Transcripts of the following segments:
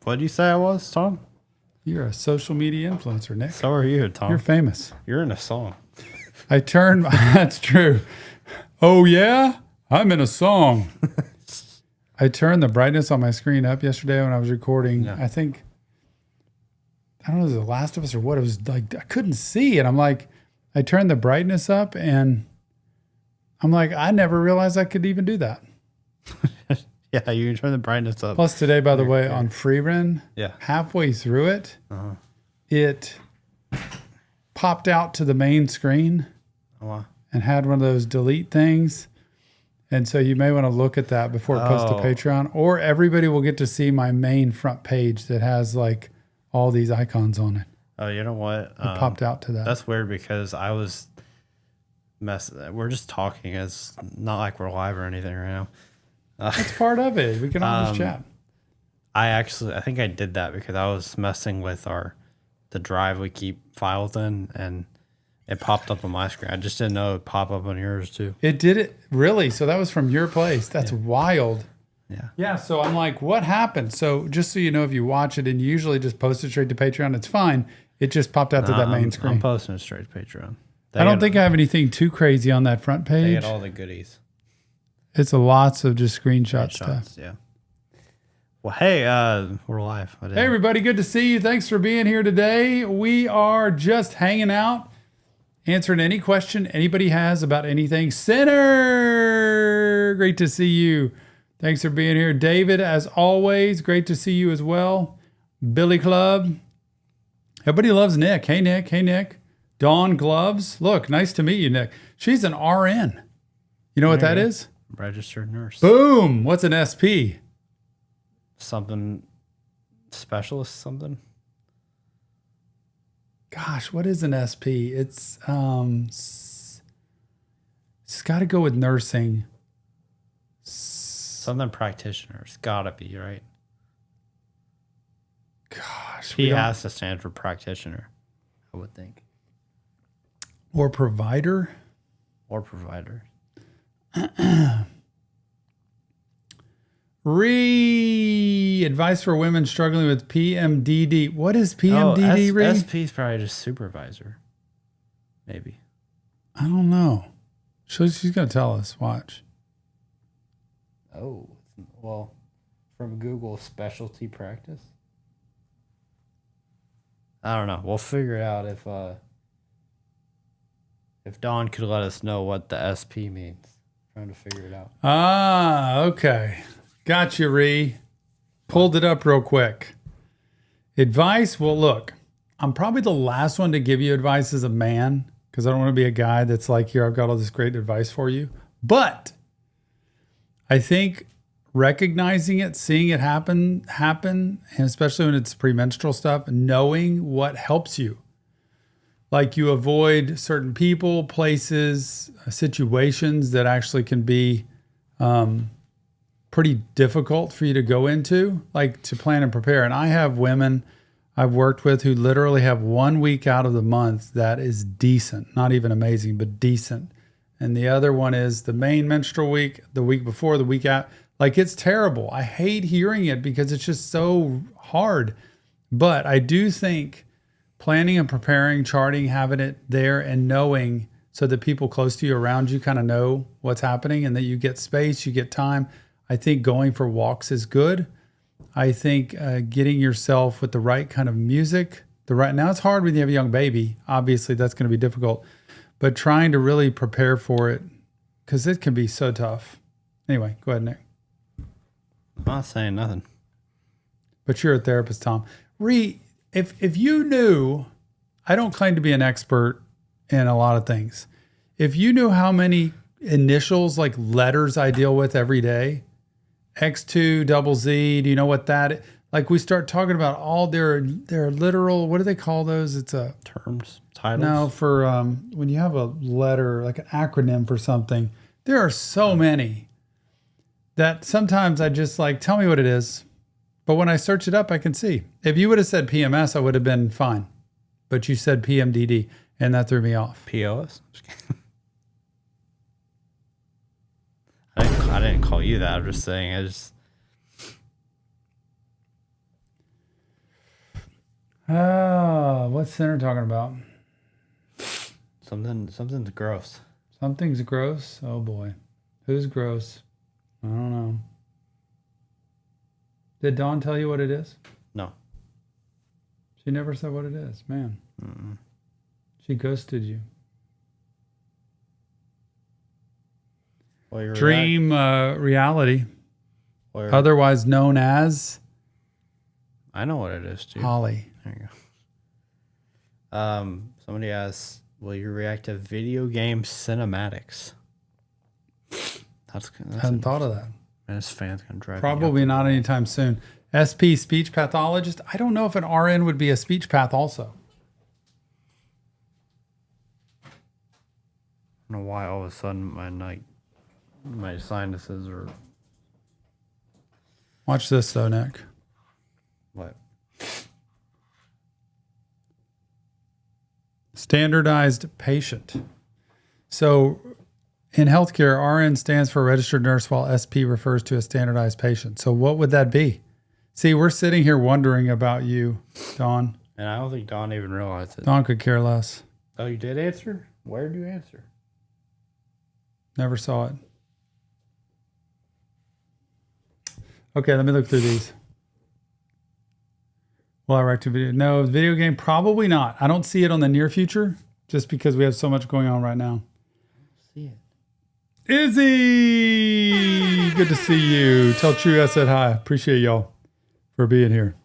What did you say I was, Tom? You're a social media influencer, Nick. So are you, Tom. You're famous. You're in a song. That's true. Oh, yeah? I'm in a song. I turned the brightness on my screen up yesterday when I was recording. Yeah. I don't know, was it The Last of Us or what? It was like, I couldn't see. And I'm like, I turned the brightness up and I'm like, I never realized I could even do that. Yeah, you can turn the brightness up. Plus today, by the way, on Freerun, halfway through it, it popped out to the main screen and had one of those delete things. And so you may want to look at that before it posts to Patreon, or everybody will get to see my main front page that has like all these icons on it. Oh, you know what? It popped out to that. That's weird because I was we're just talking. It's not like we're live or anything right now. That's part of it. We can all just chat. I think I did that because I was messing with the drive we keep files in, and it popped up on my screen. I just didn't know it would pop up on yours too. It did it? Really? So that was from your place. That's wild. Yeah. Yeah. So I'm like, what happened? So just so you know, if you watch it and you usually just post it straight to Patreon, it's fine. It just popped out to that main screen. I'm posting it straight to Patreon. I don't think I have anything too crazy on that front page. They get all the goodies. It's lots of just screenshot stuff. Yeah. Well, hey, we're live. Hey, everybody. Good to see you. Thanks for being here today. We are just hanging out, answering any question anybody has about anything. Sinner, great to see you. Thanks for being here. David, as always, great to see you as well. Billy Club. Everybody loves Nick. Hey, Nick. Hey, Nick. Dawn Gloves. Look, nice to meet you, Nick. She's an RN. You know what that is? Registered nurse. Boom. What's an SP? Something specialist, something. Gosh, what is an SP? It's got to go with nursing. Something practitioner. It's got to be, right? Gosh. He has to stand for practitioner, I would think. Or provider. Or provider. Advice for women struggling with PMDD. What is PMDD, SP is probably just supervisor. Maybe. I don't know. She's going to tell us. Watch. Oh, well, from Google, specialty practice. I don't know. We'll figure it out if Dawn could let us know what the SP means. Trying to figure it out. Ah, okay. Got you, Ree. Pulled it up real quick. Advice? Well, look, I'm probably the last one to give you advice as a man because I don't want to be a guy that's like, here, I've got all this great advice for you. But I think recognizing it, seeing it happen, and especially when it's premenstrual stuff, knowing what helps you. Like you avoid certain people, places, situations that actually can be pretty difficult for you to go into, like to plan and prepare. And I have women I've worked with who literally have 1 week out of the month that is decent, not even amazing, but decent. And the other one is the main menstrual week, the week before, the week out. Like it's terrible. I hate hearing it because it's just so hard. But I do think planning and preparing, charting, having it there and knowing so that people close to you, around you kind of know what's happening and that you get space, you get time. I think going for walks is good. I think getting yourself with the right kind of music, now it's hard when you have a young baby. Obviously that's going to be difficult, but trying to really prepare for it because it can be so tough. Anyway, go ahead, Nick. I'm not saying nothing. But you're a therapist, Tom. If you knew, I don't claim to be an expert in a lot of things. If you knew how many initials, like letters I deal with every day, X2, double Z, do you know what that is? Like we start talking about all their literal, what do they call those? It's a terms, titles. No, for when you have a letter, like an acronym for something, there are so many that sometimes I just like, tell me what it is. But when I search it up, I can see. If you would have said PMS, I would have been fine. But you said PMDD, and that threw me off. POS? I didn't call you that. I'm just saying. What's Center talking about? Something's gross. Something's gross. Oh boy, who's gross? I don't know. Did Dawn tell you what it is? No. She never said what it is, man. Mm-mm. She ghosted you. Well, you're Dream reality, right. otherwise known as I know what it is too. Holly. There you go. Somebody asks, will you react to video game cinematics? That's Hadn't thought of that. Man, this fan's gonna drive me Probably up. not anytime soon. SP, speech pathologist. I don't know if an RN would be a speech path also. I don't know why all of a sudden my sinuses are Watch this though, Nick. what? Standardized patient. So in healthcare, RN stands for registered nurse, while SP refers to a standardized patient. So what would that be? See, we're sitting here wondering about you, Dawn. And I don't think Dawn even realized it. Dawn could care less. Oh, you did answer? Where did you answer? Never saw it. Okay, let me look through these. Will I react to video? No, video game, probably not. I don't see it on the near future just because we have so much going on right now. See it. Izzy! Good to see you. Tell True I said hi. Appreciate y'all for being here.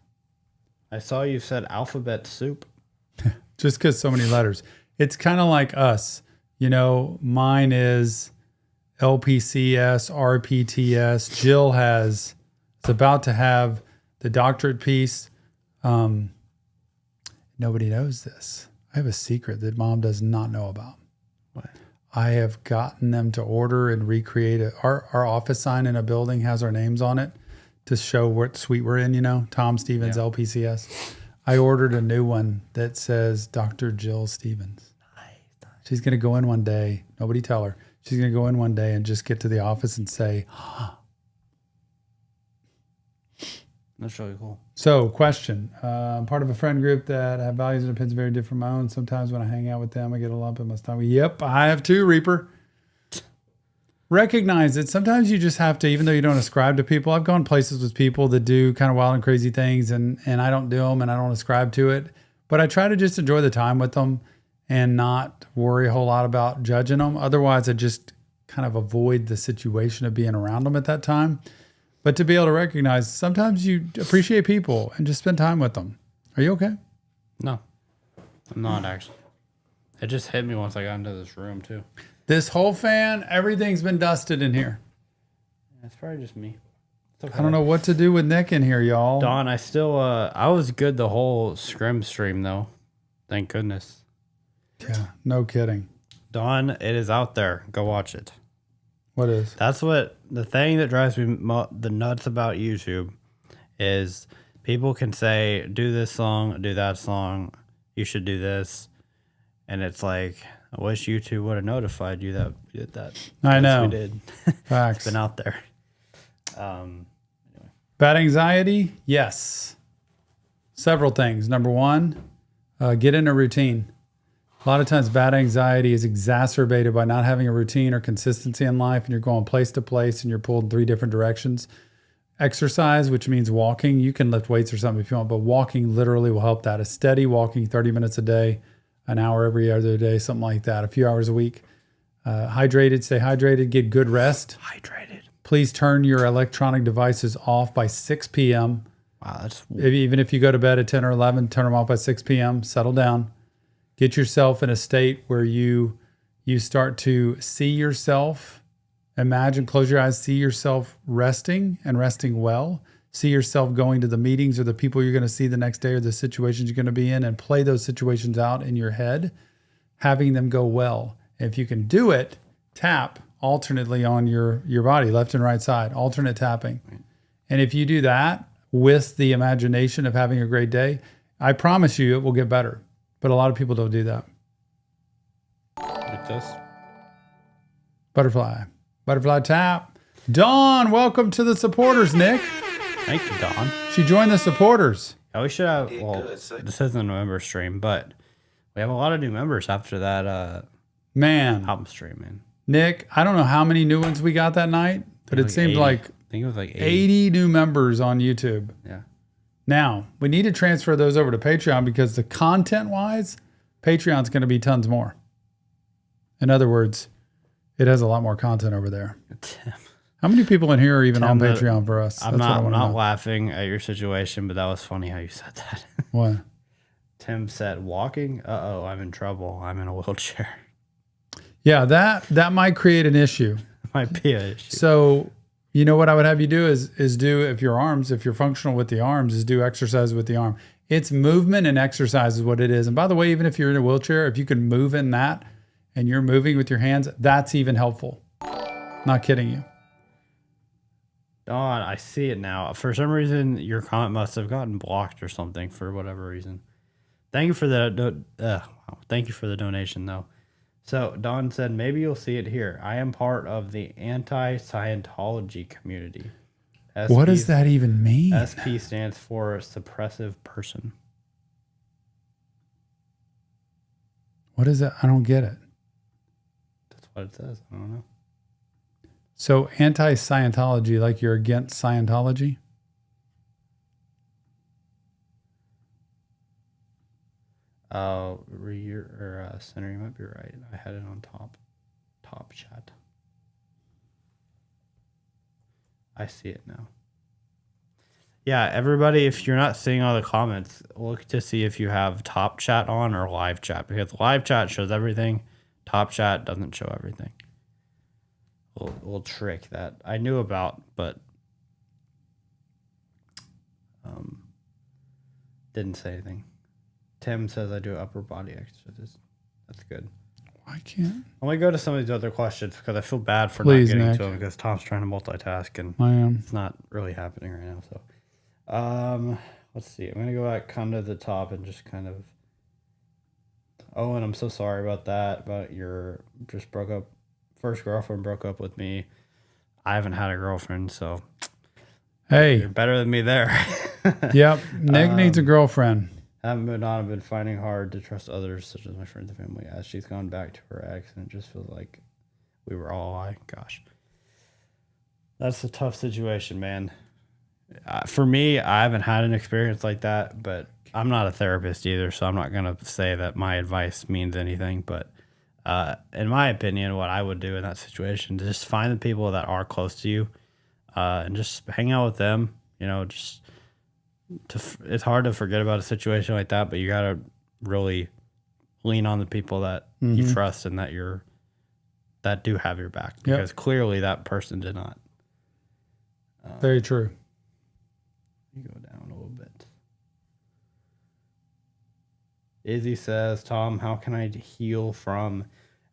I saw you said alphabet soup. Just because so many letters. It's kind of like us. You know, mine is LPCS, RPTS. Jill is about to have the doctorate piece. Nobody knows this. I have a secret that Mom does not know about. What? I have gotten them to order and recreate it. Our office sign in a building has our names on it to show what suite we're in, you know, Tom Stevens, Yeah. LPCS. I ordered a new one that says Dr. Jill Stevens. Nice. She's going to go in one day. Nobody tell her. She's going to go in one day and just get to the office and say, That's really cool. So, question. I'm part of a friend group that have values and opinions very different from my own. Sometimes when I hang out with them, I get a lump in my stomach. Yep, I have too, Reaper. Recognize it. Sometimes you just have to, even though you don't ascribe to people. I've gone places with people that do kind of wild and crazy things, and I don't do them, and I don't ascribe to it. But I try to just enjoy the time with them and not worry a whole lot about judging them. Otherwise, I just kind of avoid the situation of being around them at that time. But to be able to recognize, sometimes you appreciate people and just spend time with them. Are you okay? No, I'm not actually. It just hit me once I got into this room too. This whole fan, everything's been dusted in here. It's probably just me. It's okay. I don't know what to do with Nick in here, y'all. Dawn, I still, I was good the whole scrim stream though. Thank goodness. Yeah, no kidding. Dawn, it is out there. Go watch it. What is? That's what the thing that drives me the nuts about YouTube is people can say, do this song, do that song, you should do this. And it's like, I wish YouTube would have notified you that we did that. I Yes, know. we did. Facts. It's been out there. Bad anxiety? Yes. Several things. Number one, get in a routine. A lot of times bad anxiety is exacerbated by not having a routine or consistency in life, and you're going place to place and you're pulled in 3 different directions. Exercise, which means walking. You can lift weights or something if you want, but walking literally will help that. A steady walking, 30 minutes a day, an hour every other day, something like that, a few hours a week. Hydrated, stay hydrated, get good rest. Hydrated. Please turn your electronic devices off by 6 p.m. Wow, that's Even if you go to bed at 10 or 11, turn them off by 6 p.m. Settle down. Get yourself in a state where you start to see yourself. Imagine, close your eyes, see yourself resting and resting well. See yourself going to the meetings or the people you're going to see the next day or the situations you're going to be in, and play those situations out in your head, having them go well. And if you can do it, tap alternately on your body, left and right side, alternate tapping. And if you do that with the imagination of having a great day, I promise you it will get better. But a lot of people don't do that. like this. Butterfly. Butterfly tap. Dawn, welcome to the supporters, Nick. Thank you, Dawn. She joined the supporters. Yeah, we should have. Did Well, good, son. this isn't a member stream, but we have a lot of new members after that Man, album stream, man. Nick, I don't know how many new ones we got that night, but it seemed 80. like I think it was like 80. 80 new members on YouTube. Yeah. Now, we need to transfer those over to Patreon because the content-wise, Patreon's going to be tons more. In other words, it has a lot more content over there. How many people in here are even on Patreon for us? I'm not laughing at your situation, but that was funny how you said that. What? Tim said, walking? Uh-oh, I'm in trouble. I'm in a wheelchair. Yeah, that might create an issue. Might be an issue. So, you know what I would have you do is do, if you're functional with the arms, is do exercise with the arm. It's movement and exercise is what it is. And by the way, even if you're in a wheelchair, if you can move in that and you're moving with your hands, that's even helpful. Not kidding you. Dawn, I see it now. For some reason, your comment must have gotten blocked or something for whatever reason. Thank you for thank you for the donation, though. So Dawn said, maybe you'll see it here. I am part of the anti-Scientology community. What does that even mean? SP stands for suppressive person. What is that? I don't get it. That's what it says. I don't know. So anti-Scientology, like you're against Scientology? Center, you might be right. I had it on top chat. I see it now. Yeah, everybody, if you're not seeing all the comments, look to see if you have top chat on or live chat, because live chat shows everything. Top chat doesn't show everything. Little trick that I knew about, but didn't say anything. Tim says I do upper body exercises. That's good. I can't. I'm going to go to some of these other questions because I feel bad for Please, not getting Nick. to them because Tom's trying to multitask and I am. it's not really happening right now. So, let's see. I'm going to go back kind of to the top and just kind of. Oh, and I'm so sorry about that. About your just broke up. First girlfriend broke up with me. I haven't had a girlfriend, so. Hey. You're better than me there. Yep. Nick needs a girlfriend. Haven't moved on. I've been finding hard to trust others, such as my friends and family, as she's gone back to her ex, and it just feels like we were all alike. Gosh, that's a tough situation, man. For me, I haven't had an experience like that, but I'm not a therapist either, so I'm not gonna say that my advice means anything. But in my opinion, what I would do in that situation is just find the people that are close to you, and just hang out with them. You know, just. It's hard to forget about a situation like that, but you got to really lean on the people that you trust and that do have your back, because clearly that person did not. Very true. You go down a little bit. Izzy says, Tom, how can I heal from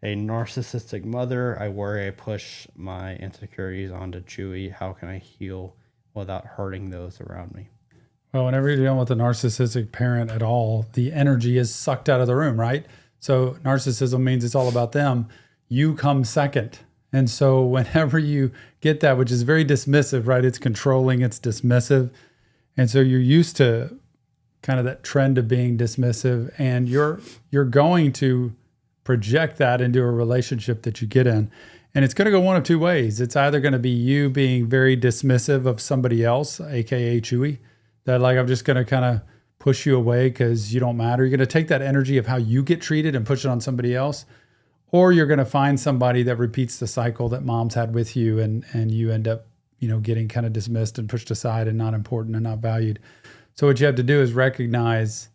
a narcissistic mother? I worry I push my insecurities onto Chewy. How can I heal without hurting those around me? Well, whenever you're dealing with a narcissistic parent at all, the energy is sucked out of the room, right? So narcissism means it's all about them. You come second. And so whenever you get that, which is very dismissive, right? It's controlling, it's dismissive. And so you're used to kind of that trend of being dismissive, and you're going to project that into a relationship that you get in. And it's going to go one of two ways. It's either going to be you being very dismissive of somebody else, AKA Chewy, that like, I'm just going to kind of push you away because you don't matter. You're going to take that energy of how you get treated and push it on somebody else. Or you're going to find somebody that repeats the cycle that mom's had with you, and you end up, getting kind of dismissed and pushed aside and not important and not valued. So what you have to do is recognize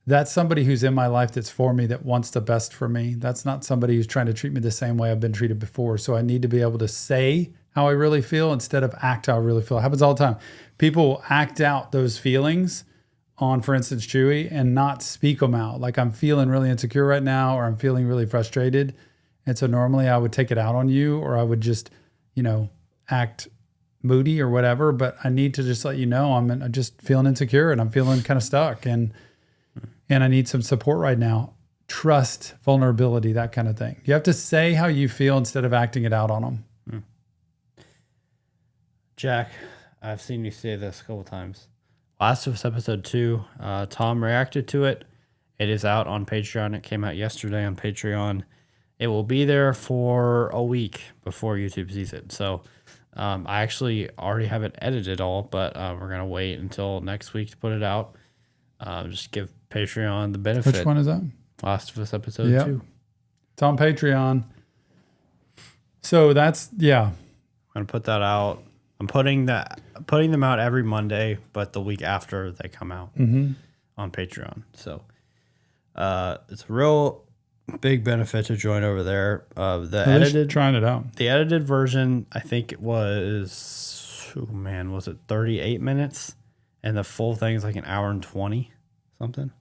that's somebody who's in my life that's for me, that wants the best for me. That's not somebody who's trying to treat me the same way I've been treated before. So I need to be able to say how I really feel instead of act how I really feel. It happens all the time. People will act out those feelings on, for instance, Chewy, and not speak them out. Like, I'm feeling really insecure right now, or I'm feeling really frustrated. And so normally I would take it out on you, or I would just, act moody or whatever. But I need to just let you know I'm just feeling insecure and I'm feeling kind of stuck, and I need some support right now. Trust, vulnerability, that kind of thing. You have to say how you feel instead of acting it out on them. Jack, I've seen you say this a couple times. Last of Us episode 2. Tom reacted to it. It is out on Patreon. It came out yesterday on Patreon. It will be there for a week before YouTube sees it. So I actually already have it edited all, but we're going to wait until next week to put it out. Just give Patreon the benefit. Which one is that? Last of Us episode 2. It's on Patreon. So that's, yeah. I'm going to put that out. I'm putting them out every Monday, but the week after they come out on Patreon. So it's a real big benefit to join over there. Trying it out. The edited version, I think it was, was it 38 minutes? And the full thing is like an hour and 20 something.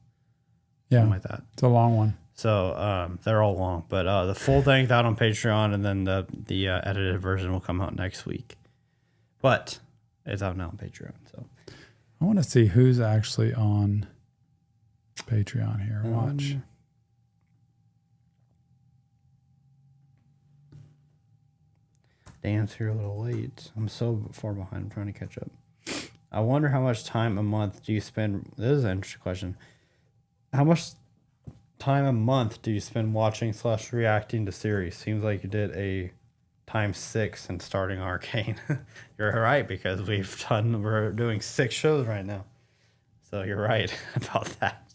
Yeah, something like that. It's a long one. So they're all long, but the full thing's out on Patreon, and then the edited version will come out next week. But it's out now on Patreon. So I want to see who's actually on Patreon here. Watch. Dan's here a little late. I'm so far behind. I'm trying to catch up. I wonder how much time a month do you spend? This is an interesting question. How much time a month do you spend watching / reacting to series? Seems like you did a ×6 in starting Arcane. You're right, because we're doing 6 shows right now. So you're right about that.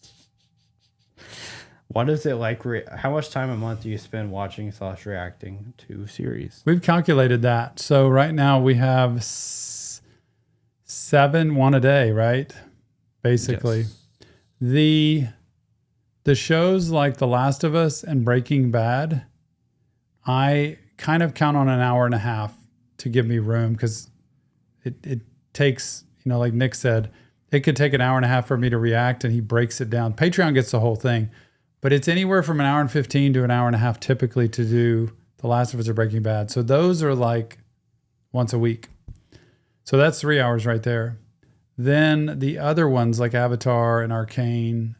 What is it like? How much time a month do you spend watching / reacting to series? We've calculated that. So right now we have 7, 1 a day, right? Basically. Yes. The shows like The Last of Us and Breaking Bad, I kind of count on an hour and a half to give me room, because it takes, like Nick said, it could take an hour and a half for me to react, and he breaks it down. Patreon gets the whole thing, but it's anywhere from an hour and 15 to an hour and a half typically to do The Last of Us or Breaking Bad. So those are like once a week. So that's 3 hours right there. Then the other ones like Avatar and Arcane,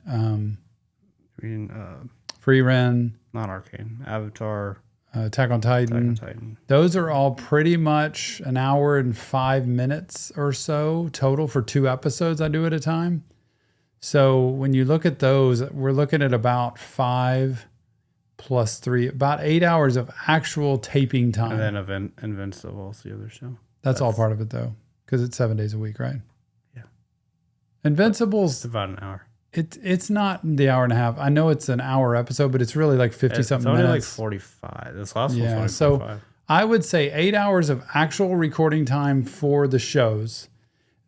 Free Ren, not Arcane, Avatar, Attack on Titan. Those are all pretty much an hour and 5 minutes or so total for 2 episodes I do at a time. So when you look at those, we're looking at about 5 plus 3, about 8 hours of actual taping time. And then Invincible's the other show. That's all part of it, though, because it's 7 days a week, right? Yeah. Invincible's... It's about an hour. It's not the hour and a half. I know it's an hour episode, but it's really like 50-something minutes. It's only like 45. This last one's only 45. So I would say 8 hours of actual recording time for the shows.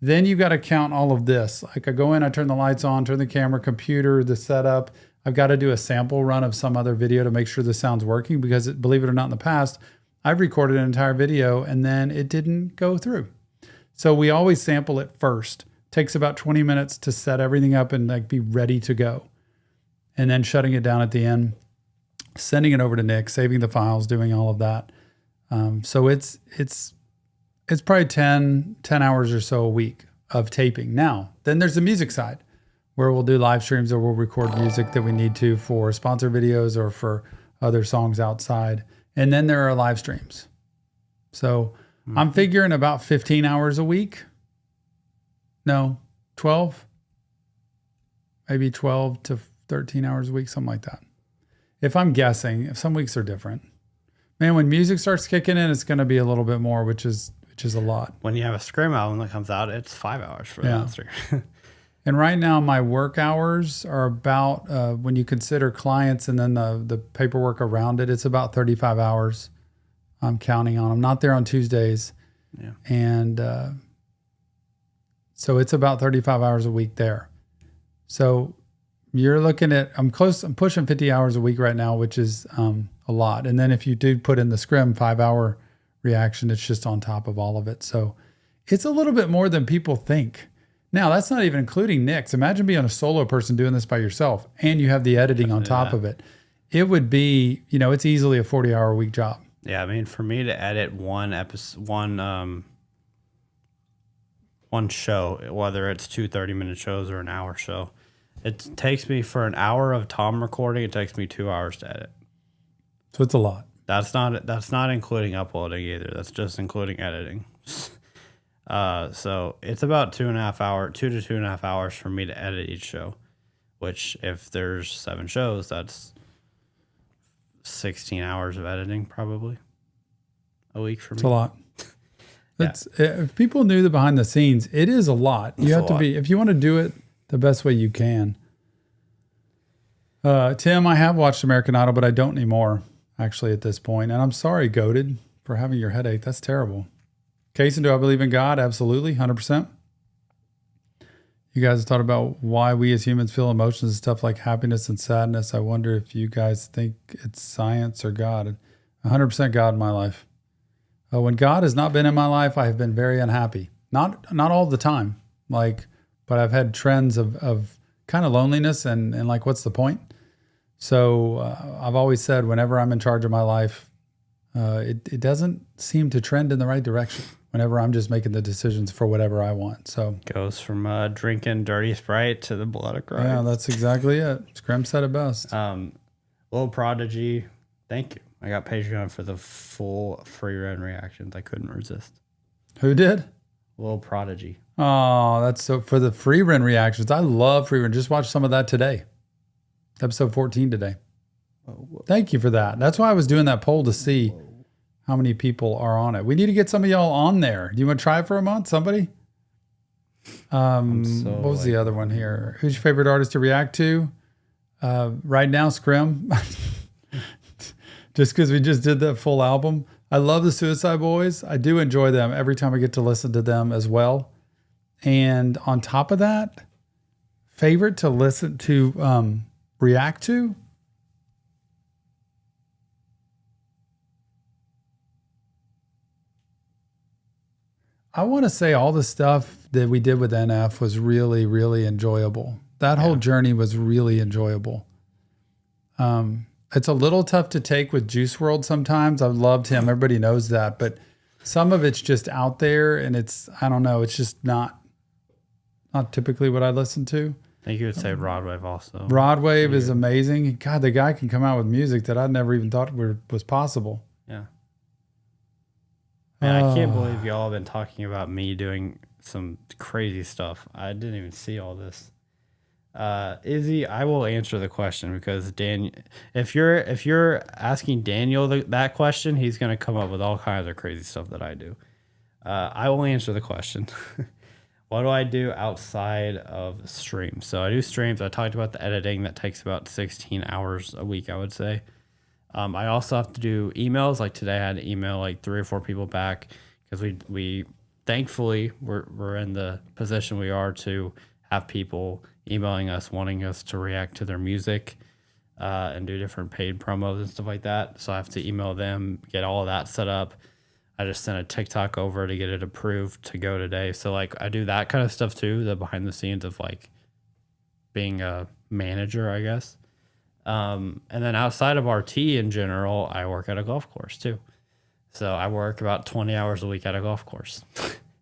Then you've got to count all of this. Like I go in, I turn the lights on, turn the camera, computer, the setup. I've got to do a sample run of some other video to make sure the sound's working, because believe it or not, in the past, I've recorded an entire video and then it didn't go through. So we always sample it first. Takes about 20 minutes to set everything up and like be ready to go. And then shutting it down at the end, sending it over to Nick, saving the files, doing all of that. So it's probably 10 hours or so a week of taping. Now, then there's the music side, where we'll do live streams or we'll record music that we need to for sponsor videos or for other songs outside. And then there are live streams. So I'm figuring about 15 hours a week. No, 12, maybe 12 to 13 hours a week, something like that. If I'm guessing, if some weeks are different. Man, when music starts kicking in, it's going to be a little bit more, which is a lot. When you have a Scream album that comes out, it's 5 hours for the master. And right now, my work hours are about, when you consider clients and then the paperwork around it, it's about 35 hours. I'm counting on. I'm not there on Tuesdays. Yeah. And so it's about 35 hours a week there. So you're looking at, I'm pushing 50 hours a week right now, which is a lot. And then if you do put in the Scrim 5-hour reaction, it's just on top of all of it. So it's a little bit more than people think. Now, that's not even including Nick's. Imagine being a solo person doing this by yourself and you have the editing on top of it. It would be, it's easily a 40-hour a week job. Yeah, I mean, for me to edit one show, whether it's 2 30-minute shows or an hour show, it takes me, for an hour of Tom recording, it takes me 2 hours to edit. So it's a lot. That's not including uploading either. That's just including editing. So it's about 2 to 2.5 hours for me to edit each show, which if there's 7 shows, that's 16 hours of editing probably a week for me. It's a lot. If people knew the behind the scenes, it is a lot. You have to be, if you want to do it the best way you can. Tim, I have watched American Idol, but I don't anymore actually at this point. And I'm sorry, Goated, for having your headache. That's terrible. Kason, do I believe in God? Absolutely. 100%. You guys have thought about why we as humans feel emotions and stuff like happiness and sadness. I wonder if you guys think it's science or God. 100% God in my life. When God has not been in my life, I have been very unhappy. Not all the time, but I've had trends of kind of loneliness and like, what's the point? So I've always said whenever I'm in charge of my life, it doesn't seem to trend in the right direction whenever I'm just making the decisions for whatever I want. So goes from drinking dirty Sprite to the blood of Christ. Yeah, that's exactly it. Scrim said it best. Little Prodigy, thank you. I got Patreon for the full free run reactions. I couldn't resist. Who did? Little Prodigy. Oh, that's so for the free run reactions. I love free run. Just watched some of that today. Episode 14 today. Thank you for that. That's why I was doing that poll to see how many people are on it. We need to get some of y'all on there. Do you want to try it for a month? Somebody? What was the other one here? Who's your favorite artist to react to? Right now, Scrim. Just because we just did that full album. I love the Suicide Boys. I do enjoy them every time I get to listen to them as well. And on top of that, favorite to listen to, react to? I want to say all the stuff that we did with NF was really, really enjoyable. That whole journey was really enjoyable. It's a little tough to take with Juice WRLD sometimes. I've loved him. Everybody knows that. But some of it's just out there and I don't know, it's just not typically what I listen to. I think you would say Rod Wave also. Rod Wave is amazing. God, the guy can come out with music that I never even thought was possible. Yeah. Man, I can't believe y'all have been talking about me doing some crazy stuff. I didn't even see all this. Izzy, I will answer the question because if you're asking Daniel that question, he's going to come up with all kinds of crazy stuff that I do. I will answer the question. What do I do outside of streams? So I do streams. I talked about the editing that takes about 16 hours a week, I would say. I also have to do emails. Like today I had to email like 3 or 4 people back because we thankfully we're in the position we are to have people emailing us wanting us to react to their music and do different paid promos and stuff like that. So I have to email them, get all of that set up. I just sent a TikTok over to get it approved to go today. So like I do that kind of stuff too, the behind the scenes of like being a manager, I guess. And then outside of RT in general, I work at a golf course too. So I work about 20 hours a week at a golf course.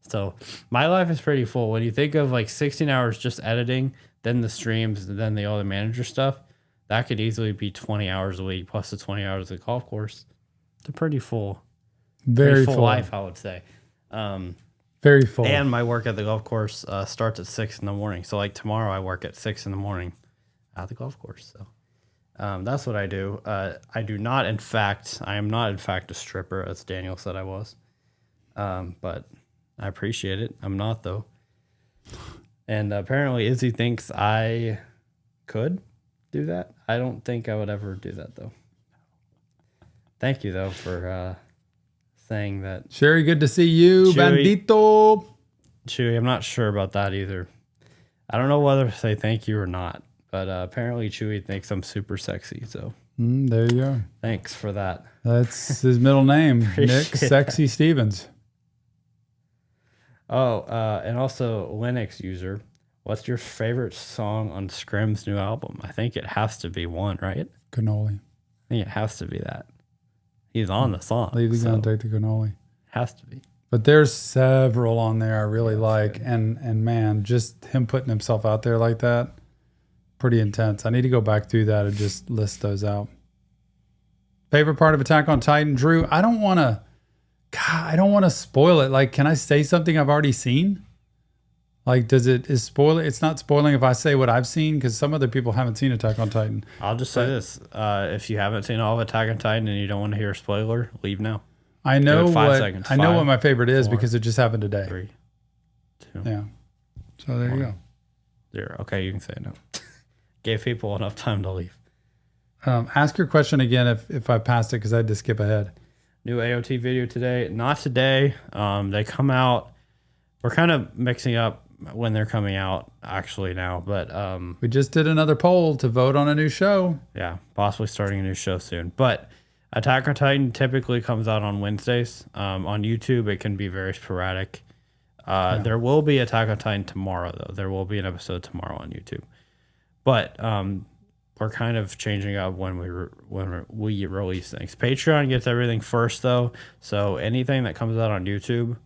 So my life is pretty full. When you think of like 16 hours just editing, then the streams, and then the other manager stuff, that could easily be 20 hours a week plus the 20 hours at the golf course. It's a pretty full, very full life, I would say. Very full. And my work at the golf course starts at 6 in the morning. So like tomorrow I work at 6 in the morning at the golf course. So that's what I do. I am not in fact a stripper, as Daniel said I was. But I appreciate it. I'm not though. And apparently Izzy thinks I could do that. I don't think I would ever do that though. Thank you though for saying that. Sherry, good to see you, Chewy, bandito. Chewy, I'm not sure about that either. I don't know whether to say thank you or not, but apparently Chewy thinks I'm super sexy. So there you go. Thanks for that. That's his middle name, Nick Sexy Stevens. Oh, and also Linux user. What's your favorite song on Scrim's new album? I think it has to be one, right? Cannoli. I think it has to be that. He's on the song. Leave the gun, take the cannoli. Has to be. But there's several on there I really like. And man, just him putting himself out there like that, pretty intense. I need to go back through that and just list those out. Favorite part of Attack on Titan? Drew, I don't want to God, I don't want to spoil it. Like, can I say something I've already seen? Like, is spoiler? It's not spoiling if I say what I've seen, because some other people haven't seen Attack on Titan. I'll just say this: if you haven't seen all of Attack on Titan and you don't want to hear a spoiler, leave now. I know Give it 5 what seconds. I know 5, what my favorite is 4, because it just happened today. 3, 2, Yeah. So there you go. 0. Okay, you can say no. Gave people enough time to leave. Ask your question again if I passed it, because I had to skip ahead. New AOT video today. Not today. They come out. We're kind of mixing up when they're coming out actually now, but We just did another poll to vote on a new show. yeah, possibly starting a new show soon. But Attack on Titan typically comes out on Wednesdays. On YouTube, it can be very sporadic. There will be Attack on Titan tomorrow, though. There will be an episode tomorrow on YouTube. But we're kind of changing up when we release things. Patreon gets everything first, though. So anything that comes out on YouTube,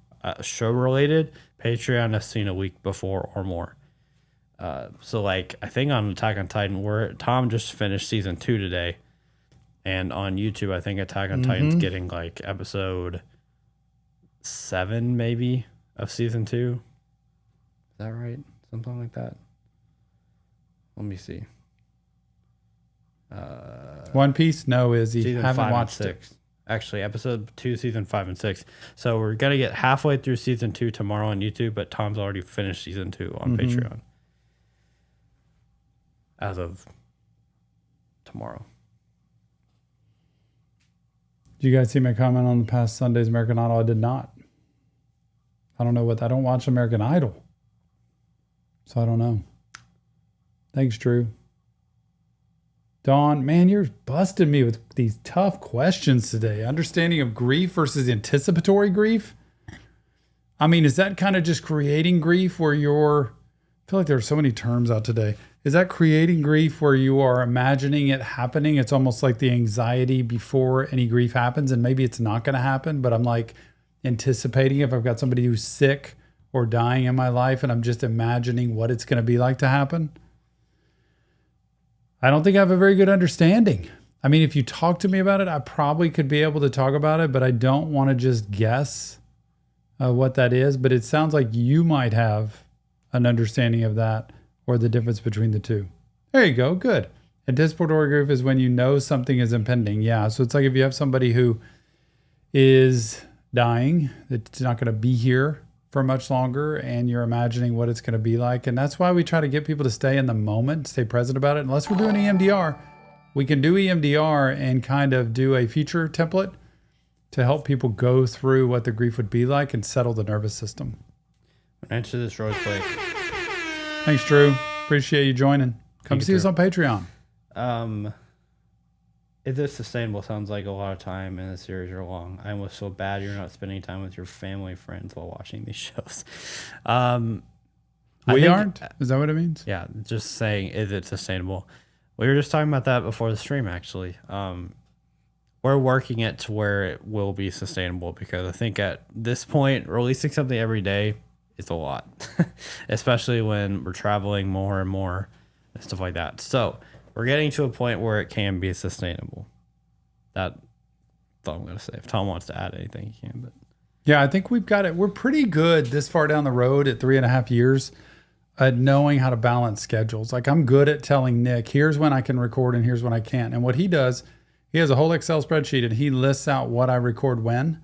show related, Patreon is seen a week before or more. So like I think on Attack on Titan, Tom just finished season 2 today, and on YouTube I think Attack on Titan's getting like episode 7 maybe of season 2. Is that right? Something like that. Let me see. One Piece? No, Izzy. Season Haven't 5 watched and 6. Actually, episode 2, season 5 and 6. So we're gonna get halfway through season 2 tomorrow on YouTube, but Tom's already finished season 2 on Patreon as of tomorrow. Did you guys see my comment on the past Sunday's American Idol? I did not. I don't know I don't watch American Idol. So I don't know. Thanks, Drew. Dawn, man, you're busting me with these tough questions today. Understanding of grief versus anticipatory grief. I mean, is that kind of just creating grief where I feel like there are so many terms out today. Is that creating grief where you are imagining it happening? It's almost like the anxiety before any grief happens, and maybe it's not going to happen, but I'm like anticipating if I've got somebody who's sick or dying in my life, and I'm just imagining what it's going to be like to happen. I don't think I have a very good understanding. I mean, if you talk to me about it, I probably could be able to talk about it, but I don't want to just guess what that is. But it sounds like you might have an understanding of that or the difference between the two. There you go. Good. Anticipatory grief is when you know something is impending. Yeah. So it's like if you have somebody who is dying, that's not going to be here for much longer, and you're imagining what it's going to be like. And that's why we try to get people to stay in the moment, stay present about it. Unless we're doing EMDR, we can do EMDR and kind of do a future template to help people go through what the grief would be like and settle the nervous system. Answer this really quick. Thanks, Drew. Appreciate you joining. Come see us on Patreon. Is this sustainable? Sounds like a lot of time in the series are long. I almost feel bad you're not spending time with your family, friends while watching these shows. We aren't? Is that what it means? Yeah, just saying, is it sustainable? We were just talking about that before the stream, actually. We're working it to where it will be sustainable, because I think at this point, releasing something every day is a lot, especially when we're traveling more and more and stuff like that. So we're getting to a point where it can be sustainable. That's all I'm going to say. If Tom wants to add anything, he can. But yeah, I think we've got it. We're pretty good this far down the road at 3.5 years at knowing how to balance schedules. Like, I'm good at telling Nick, here's when I can record and here's when I can't. And what he does, he has a whole Excel spreadsheet and he lists out what I record when.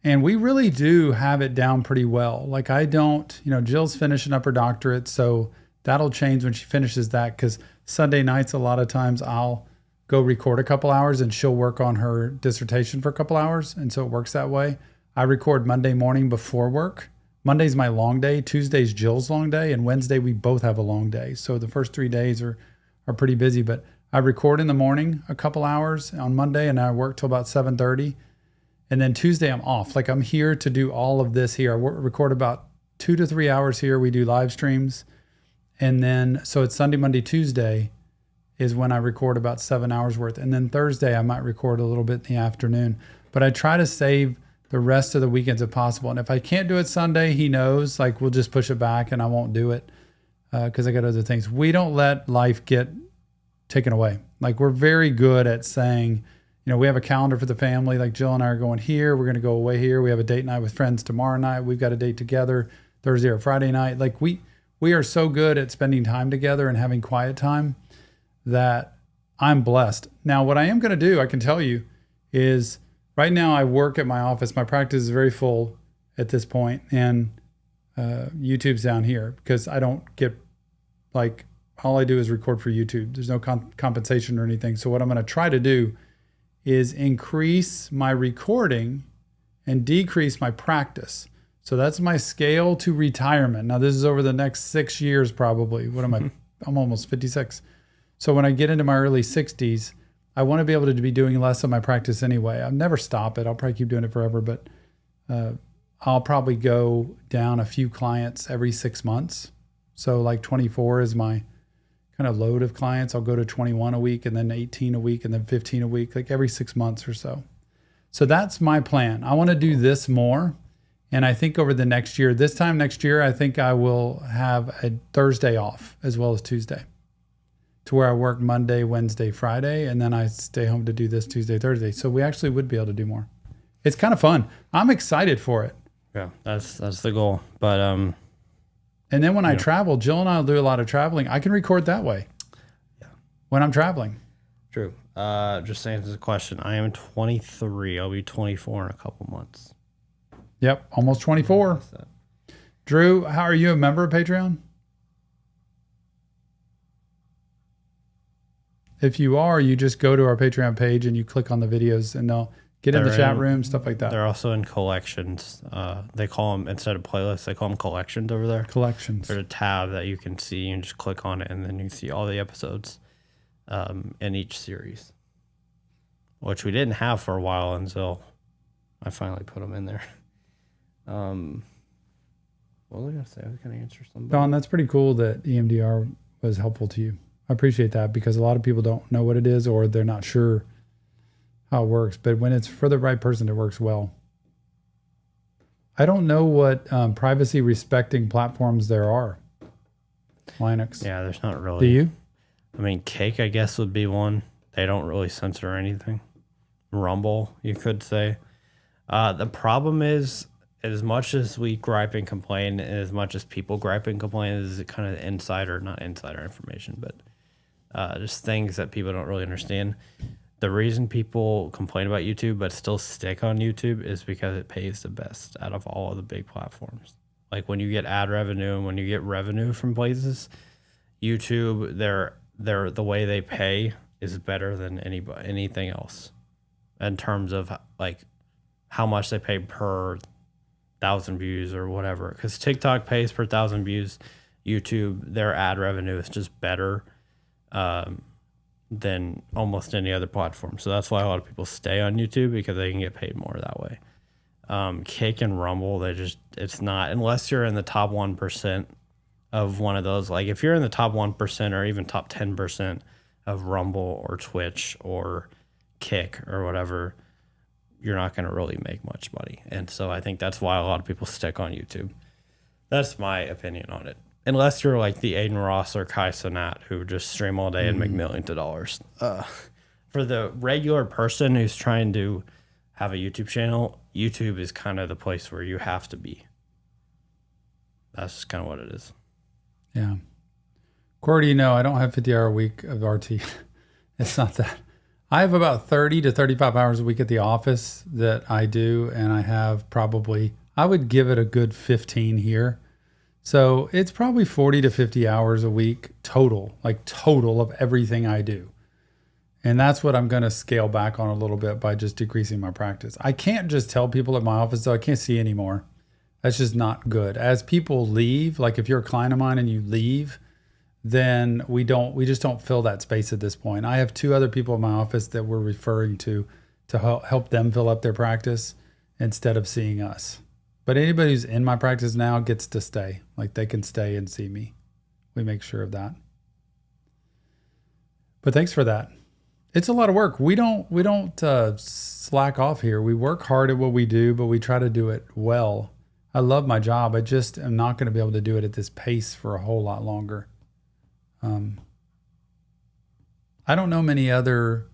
And we really do have it down pretty well. Like, I don't, Jill's finishing up her doctorate, so that'll change when she finishes that, because Sunday nights, a lot of times I'll go record a couple hours and she'll work on her dissertation for a couple hours. And so it works that way. I record Monday morning before work. Monday's my long day. Tuesday's Jill's long day. And Wednesday, we both have a long day. So the first 3 days are pretty busy. But I record in the morning a couple hours on Monday, and I work till about 7:30. And then Tuesday, I'm off. Like, I'm here to do all of this here. I record about 2 to 3 hours here. We do live streams. And then, so it's Sunday, Monday, Tuesday is when I record about 7 hours worth. And then Thursday, I might record a little bit in the afternoon. But I try to save the rest of the weekends if possible. And if I can't do it Sunday, he knows, like, we'll just push it back and I won't do it because I got other things. We don't let life get taken away. Like, we're very good at saying, we have a calendar for the family. Like Jill and I are going here. We're going to go away here. We have a date night with friends tomorrow night. We've got a date together Thursday or Friday night. Like we are so good at spending time together and having quiet time that I'm blessed. Now, what I am going to do, I can tell you, is right now I work at my office. My practice is very full at this point, and YouTube's down here because I don't get, like, all I do is record for YouTube. There's no compensation or anything. So what I'm going to try to do is increase my recording and decrease my practice. So that's my scale to retirement. Now, this is over the next 6 years probably. What am I? I'm almost 56. So when I get into my early 60s, I want to be able to be doing less of my practice anyway. I'll never stop it. I'll probably keep doing it forever, but I'll probably go down a few clients every 6 months. So like 24 is my kind of load of clients. I'll go to 21 a week, and then 18 a week, and then 15 a week, like every 6 months or so. So that's my plan. I want to do this more. And I think over the next year, this time next year, I think I will have a Thursday off as well as Tuesday, to where I work Monday, Wednesday, Friday, and then I stay home to do this Tuesday, Thursday. So we actually would be able to do more. It's kind of fun. I'm excited for it. Yeah, that's the goal. But and then when I travel, Jill and I will do a lot of traveling. I can record that way. Yeah. When I'm traveling. True. Just to answer the question, I am 23. I'll be 24 in a couple months. Yep, almost 24. Drew, how are you a member of Patreon? If you are, you just go to our Patreon page and you click on the videos, and they'll get in the chat room, stuff like that. They're also in collections. They call them, instead of playlists, they call them collections over there. Collections. There's a tab that you can see. You can just click on it, and then you see all the episodes in each series, which we didn't have for a while until I finally put them in there. What was I going to say? I was going to answer something. Don, that's pretty cool that EMDR was helpful to you. I appreciate that, because a lot of people don't know what it is, or they're not sure how it works. But when it's for the right person, it works well. I don't know what privacy respecting platforms there are. Linux. Yeah, there's not really. Do you? I mean, Cake, I guess, would be one. They don't really censor anything. Rumble, you could say. The problem is, as much as we gripe and complain, and as much as people gripe and complain, is kind of not insider information, but just things that people don't really understand. The reason people complain about YouTube but still stick on YouTube is because it pays the best out of all of the big platforms. Like when you get ad revenue and when you get revenue from places, YouTube, the way they pay is better than anything else in terms of like how much they pay per 1,000 views or whatever. Because TikTok pays per 1,000 views. YouTube, their ad revenue is just better than almost any other platform. So that's why a lot of people stay on YouTube, because they can get paid more that way. Cake and Rumble, it's not, unless you're in the top 1% of one of those. Like if you're in the top 1% or even top 10% of Rumble or Twitch or Kick or whatever, you're not going to really make much money. And so I think that's why a lot of people stick on YouTube. That's my opinion on it. Unless you're like the Aiden Ross or Kai Cenat, who just stream all day and make millions of dollars. For the regular person who's trying to have a YouTube channel, YouTube is kind of the place where you have to be. That's just kind of what it is. Yeah. Cordy, no, I don't have 50 hour a week of RT. It's not that. I have about 30 to 35 hours a week at the office that I do, and I have probably, I would give it a good 15 here. So it's probably 40 to 50 hours a week total, like total of everything I do. And that's what I'm going to scale back on a little bit by just decreasing my practice. I can't just tell people at my office, though, I can't see anymore. That's just not good. As people leave, like if you're a client of mine and you leave, then we just don't fill that space at this point. I have 2 other people in my office that we're referring to help them fill up their practice instead of seeing us. But anybody who's in my practice now gets to stay. Like they can stay and see me. We make sure of that. But thanks for that. It's a lot of work. We don't slack off here. We work hard at what we do, but we try to do it well. I love my job. I just am not going to be able to do it at this pace for a whole lot longer. I don't know many other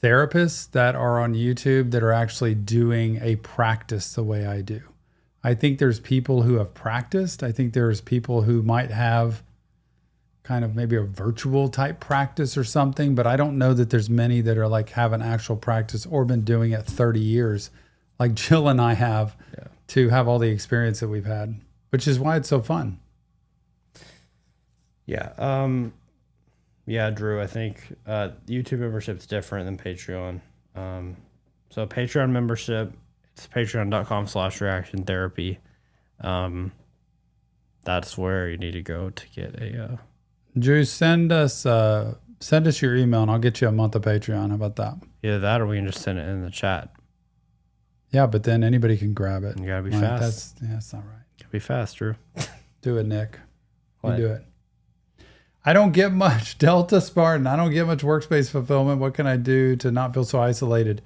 therapists that are on YouTube that are actually doing a practice the way I do. I think there's people who have practiced. I think there's people who might have kind of maybe a virtual type practice or something, but I don't know that there's many that are like have an actual practice or been doing it 30 years like Jill and I have to have all the experience that we've had, which is why it's so fun. Yeah. Yeah, Drew, I think YouTube membership's different than Patreon. So Patreon membership, it's patreon.com/reaction therapy. That's where you need to go to get a Drew, send us your email and I'll get you a month of Patreon. How about that? either that or we can just send it in the chat. Yeah, but then anybody can grab it. You gotta be Like, fast. That's not right. Gotta be fast, Drew. Do it, Nick. You What? do it. I don't get much Delta Spartan. I don't get much workspace fulfillment. What can I do to not feel so isolated?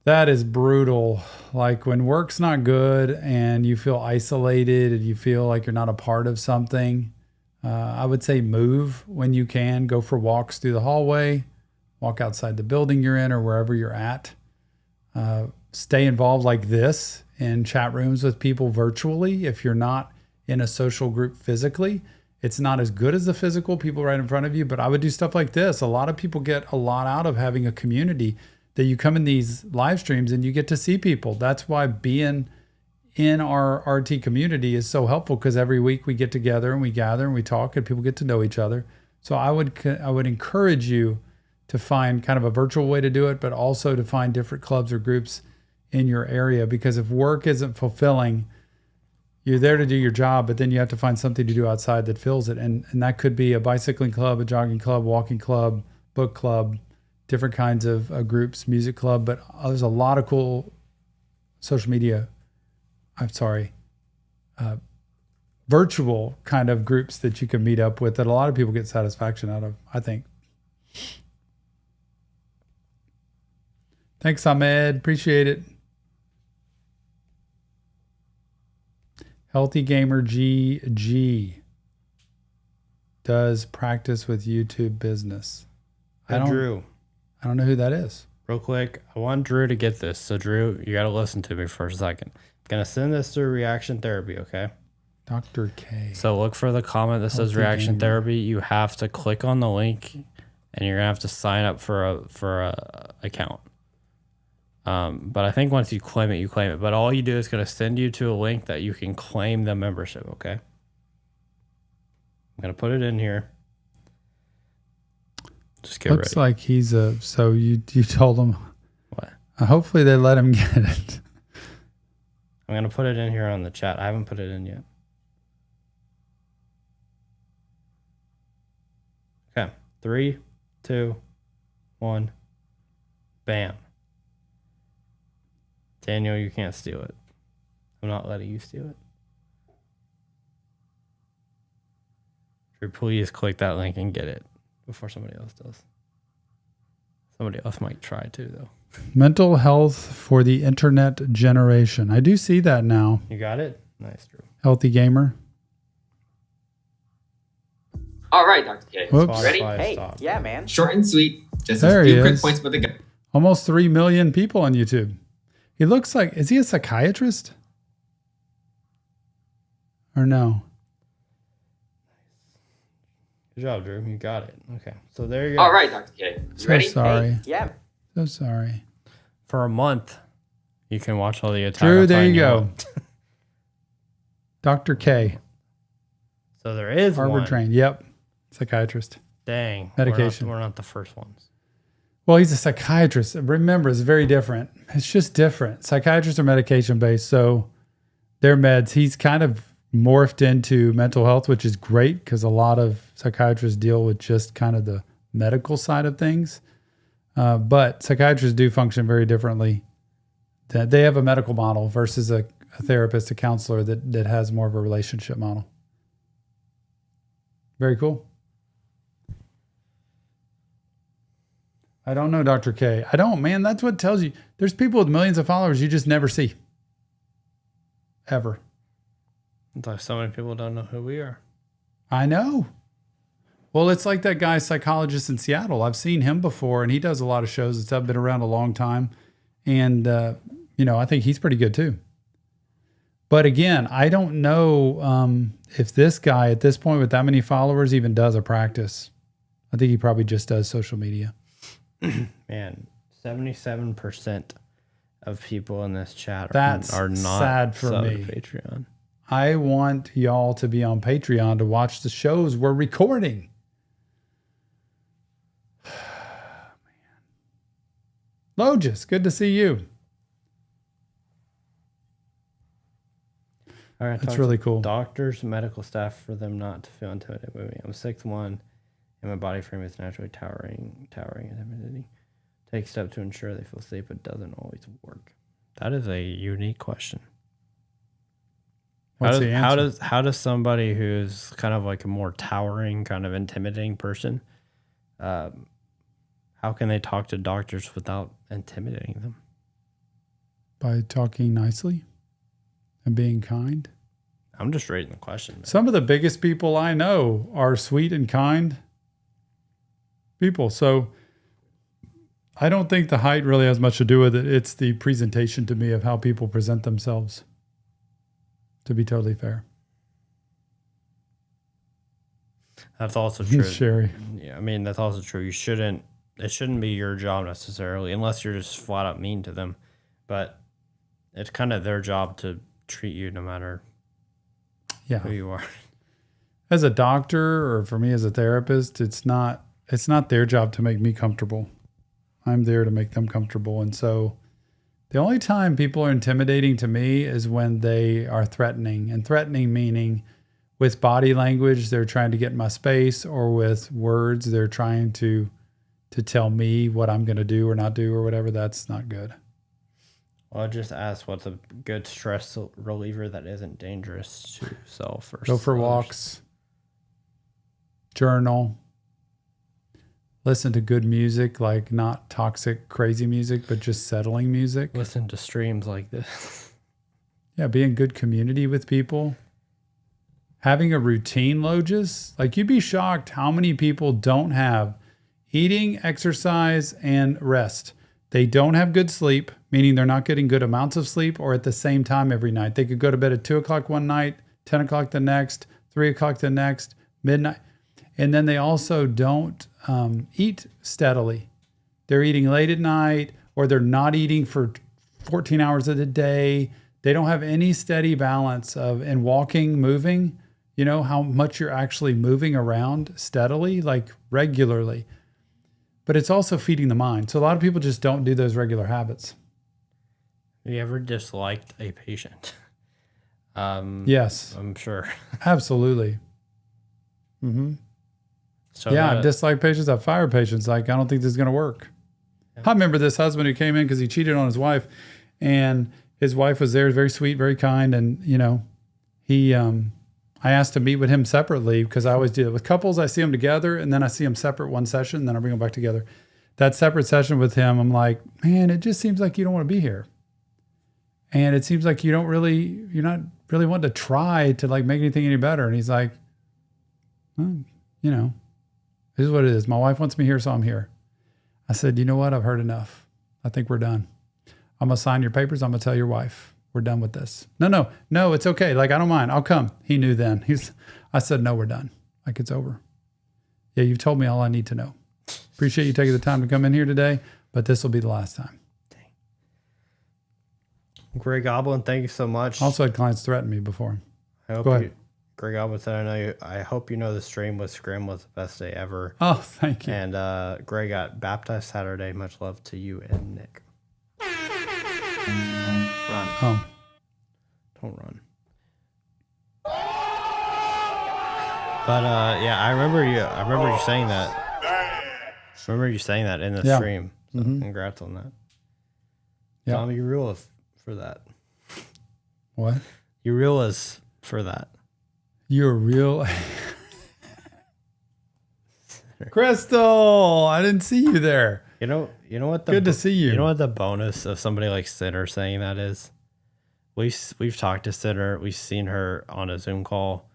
That is brutal. Like when work's not good and you feel isolated and you feel like you're not a part of something, I would say move when you can. Go for walks through the hallway, walk outside the building you're in or wherever you're at. Stay involved like this in chat rooms with people virtually. If you're not in a social group physically, it's not as good as the physical people right in front of you, but I would do stuff like this. A lot of people get a lot out of having a community that you come in these live streams and you get to see people. That's why being in our RT community is so helpful, because every week we get together and we gather and we talk and people get to know each other. So I would encourage you to find kind of a virtual way to do it, but also to find different clubs or groups in your area, because if work isn't fulfilling, you're there to do your job, but then you have to find something to do outside that fills it. And that could be a bicycling club, a jogging club, walking club, book club, different kinds of groups, music club. But there's a lot of cool social media, virtual kind of groups that you can meet up with that a lot of people get satisfaction out of, I think. Thanks, Ahmed. Appreciate it. Healthy Gamer GG does practice with YouTube business. Drew, I don't know who that is. real quick, I want Drew to get this. So Drew, you got to listen to me for a second. I'm going to send this to Reaction Therapy, okay? Dr. K. So look for the comment that says Healthy Reaction Gamer. Therapy. You have to click on the link and you're going to have to sign up for a account. But I think once you claim it, you claim it. But all you do is going to send you to a link that you can claim the membership, okay? I'm going to put it in here. Just get Looks ready. like he's so you told him. What? Hopefully they let him get it. I'm going to put it in here on the chat. I haven't put it in yet. Okay. 3, 2, 1. Bam. Daniel, you can't steal it. I'm not letting you steal it. Drew, please click that link and get it before somebody else does. Somebody else might try too, though. Mental health for the internet generation. I do see that now. You got it? Nice, Drew. Healthy Gamer. All right, Dr. K. Whoops. Ready? Spotify Hey, stopped. yeah, man. Short and sweet. Just There a he few quick is. points with the go. Almost 3 million people on YouTube. He looks like, is he a psychiatrist? Or no? Good job, Drew. You got it. Okay. So there you go. All right, Dr. K. So Ready? sorry. Hey, yeah. So sorry. For a month, you can watch all the Attack Drew, on there Titan you go. want. Dr. K. So there is Harvard one. trained. Yep. Psychiatrist. Dang. Medication. We're not the first ones. Well, he's a psychiatrist. Remember, it's very different. It's just different. Psychiatrists are medication based, so they're meds. He's kind of morphed into mental health, which is great because a lot of psychiatrists deal with just kind of the medical side of things. But psychiatrists do function very differently. They have a medical model versus a therapist, a counselor that has more of a relationship model. Very cool. I don't know, Dr. K. I don't, man. That's what tells you. There's people with millions of followers you just never see. Ever. It's like so many people don't know who we are. I know. Well, it's like that guy psychologist in Seattle. I've seen him before, and he does a lot of shows and stuff. Been around a long time, and I think he's pretty good too. But again, I don't know if this guy at this point with that many followers even does a practice. I think he probably just does social media. Man, 77% of people in this chat That's are not sad for subbed me. to Patreon. I want y'all to be on Patreon to watch the shows we're recording. Logis, good to see you. All right, That's really cool. Doctors, medical staff, for them not to feel intimidated by me. I'm 6'1", and my body frame is naturally towering intimidating. Take steps to ensure they feel safe, but doesn't always work. That is a unique question. What's the answer? How does somebody who's kind of like a more towering, kind of intimidating person, how can they talk to doctors without intimidating them? By talking nicely and being kind. I'm just raising the question. Man. Some of the biggest people I know are sweet and kind people. So I don't think the height really has much to do with it. It's the presentation to me of how people present themselves, to be totally fair. That's also true. Sherry. Yeah, I mean, that's also true. It shouldn't be your job necessarily, unless you're just flat out mean to them. But it's kind of their job to treat you no matter who you are. As a doctor, or for me as a therapist, it's not their job to make me comfortable. I'm there to make them comfortable. And so the only time people are intimidating to me is when they are threatening. And threatening meaning with body language, they're trying to get in my space, or with words, they're trying to tell me what I'm going to do or not do or whatever. That's not good. Well, I just asked what's a good stress reliever that isn't dangerous to self or Go for others. walks. Journal. Listen to good music, like not toxic, crazy music, but just settling music. Listen to streams like this. Yeah, be in good community with people. Having a routine, Logis. Like, you'd be shocked how many people don't have eating, exercise, and rest. They don't have good sleep, meaning they're not getting good amounts of sleep or at the same time every night. They could go to bed at 2 o'clock one night, 10 o'clock the next, 3 o'clock the next, midnight. And then they also don't eat steadily. They're eating late at night, or they're not eating for 14 hours of the day. They don't have any steady balance in walking, moving, how much you're actually moving around steadily, like regularly. But it's also feeding the mind. So a lot of people just don't do those regular habits. Have you ever disliked a patient? Yes. I'm sure. Absolutely. Mm-hmm. So I dislike patients. I fire patients. Like, I don't think this is going to work. Yeah. I remember this husband who came in because he cheated on his wife, and his wife was there, very sweet, very kind. And, I asked to meet with him separately, because I always do it with couples. I see them together, and then I see them separate one session, and then I bring them back together. That separate session with him, I'm like, man, it just seems like you don't want to be here. And it seems like you're not really wanting to try to like make anything any better. And he's like, this is what it is. My wife wants me here, so I'm here. I said, you know what? I've heard enough. I think we're done. I'm going to sign your papers. I'm going to tell your wife we're done with this. No, it's okay. Like, I don't mind. I'll come. He knew then. I said, no, we're done. Like, it's over. Yeah, you've told me all I need to know. Appreciate you taking the time to come in here today, but this will be the last time. Dang. Greg Goblin, thank you so much. Also had clients threaten me before. Go ahead. Greg Goblin said, I hope you know the stream with Scrim was the best day ever. Oh, thank you. And Greg got baptized Saturday. Much love to you and Nick. Run. Oh. Don't run. But I remember you saying that. I remember you saying that in the stream. So congrats on that. Yeah. Tom, you rule us for that. What? You rule us for that. You're real. Crystal, I didn't see you there. You know what? Good to see you. You know what the bonus of somebody like Sinner saying that is? We've talked to Sinner. We've seen her on a Zoom call.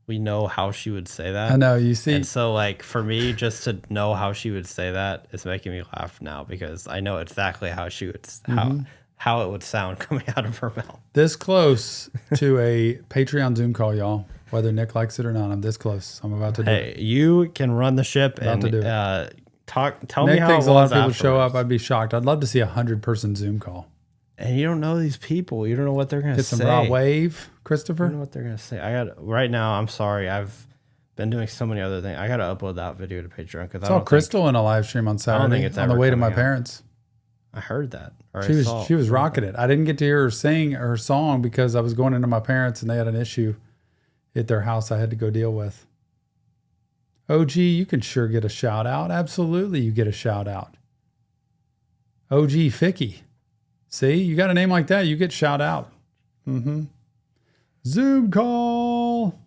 we know how she would say that. I know. You see, And so, like, for me, just to know how she would say that is making me laugh now because I know exactly how she would how it would sound coming out of her mouth. this close to a Patreon Zoom call, y'all. Whether Nick likes it or not, I'm this close. I'm about to do it. Hey, you can run the ship About to do it. and tell me Nick how thinks it a lot was of people show up. afterwards. I'd be shocked. I'd love to see 100-person Zoom call. And you don't know these people. You don't know what they're gonna Get say. some raw wave, I don't know Christopher. what they're gonna say. I got right now. I'm sorry. I've been doing so many other things. I gotta upload that video to Patreon because I saw Crystal in a live stream on Saturday it's on the ever way to my coming out. parents. I heard that. Or She I was saw she was rocking it. I didn't get to hear her sing her song because I was going into my parents and they had an issue at their house I had to go deal with. OG, you can sure get a shout out. Absolutely, you get a shout out. OG Ficky. See, you got a name like that, you get shout out. Zoom call.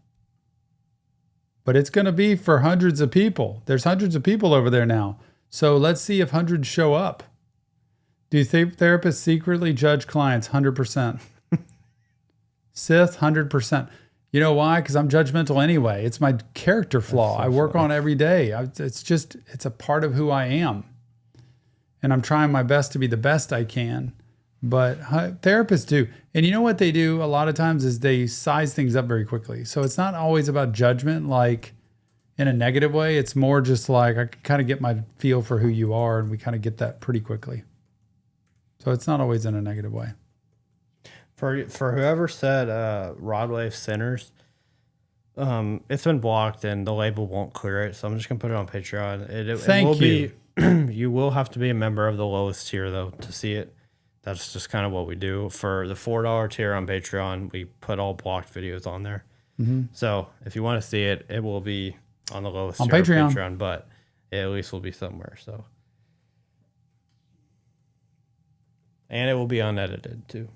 But it's going to be for hundreds of people. There's hundreds of people over there now. So let's see if hundreds show up. Do therapists secretly judge clients? 100%. Sith, 100%. You know why? Because I'm judgmental anyway. It's my character flaw. I work on every day. It's a part of who I am. And I'm trying my best to be the best I can. But therapists do. And you know what they do a lot of times is they size things up very quickly. So it's not always about judgment, like in a negative way. It's more just like I can kind of get my feel for who you are, and we kind of get that pretty quickly. So it's not always in a negative way. For whoever said rod wave sinners, it's been blocked and the label won't clear it. So I'm just gonna put it on Patreon. It Thank will you. be you will have to be a member of the lowest tier though to see it. That's just kind of what we do. For the $4 tier on Patreon, we put all blocked videos on there. So if you want to see it, it will be on the lowest On tier Patreon. of Patreon, but it at least will be somewhere. So, and it will be unedited too.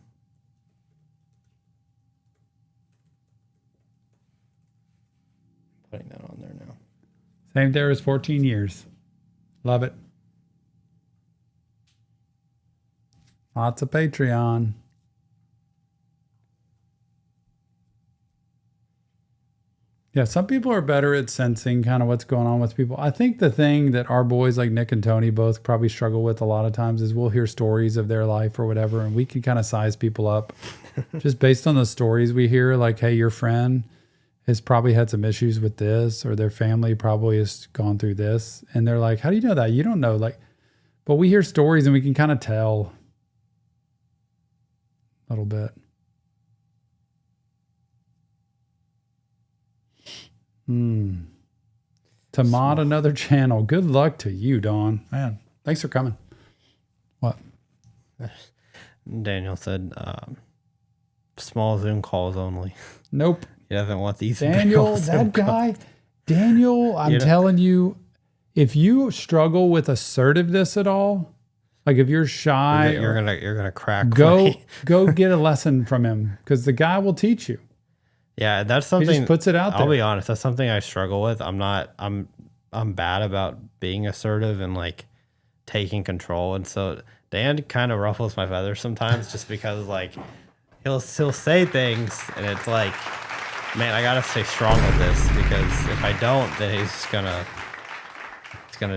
Putting that on there now. Same there as 14 years. Love it. Lots of Patreon. Yeah, some people are better at sensing kind of what's going on with people. I think the thing that our boys like Nick and Tony both probably struggle with a lot of times is we'll hear stories of their life or whatever, and we can kind of size people up just based on the stories we hear. Like, hey, your friend has probably had some issues with this, or their family probably has gone through this. And they're like, how do you know that? You don't know. Like, but we hear stories and we can kind of tell a little bit. To mod another channel. Good luck to you, Dawn. Man, thanks for coming. What? Daniel said, small Zoom calls only. Nope. He doesn't want these big Daniel, old Zoom that guy, Daniel, I'm telling you, if you struggle with assertiveness at all, like if you're shy, You're gonna crack. go me. go get a lesson from him because the guy will teach you. Yeah, that's He something. just puts it out there. I'll be honest. That's something I struggle with. I'm bad about being assertive and like taking control. And so Dan kind of ruffles my feathers sometimes, just because like he'll say things, and it's like, man, I gotta stay strong with this because if I don't, then he's gonna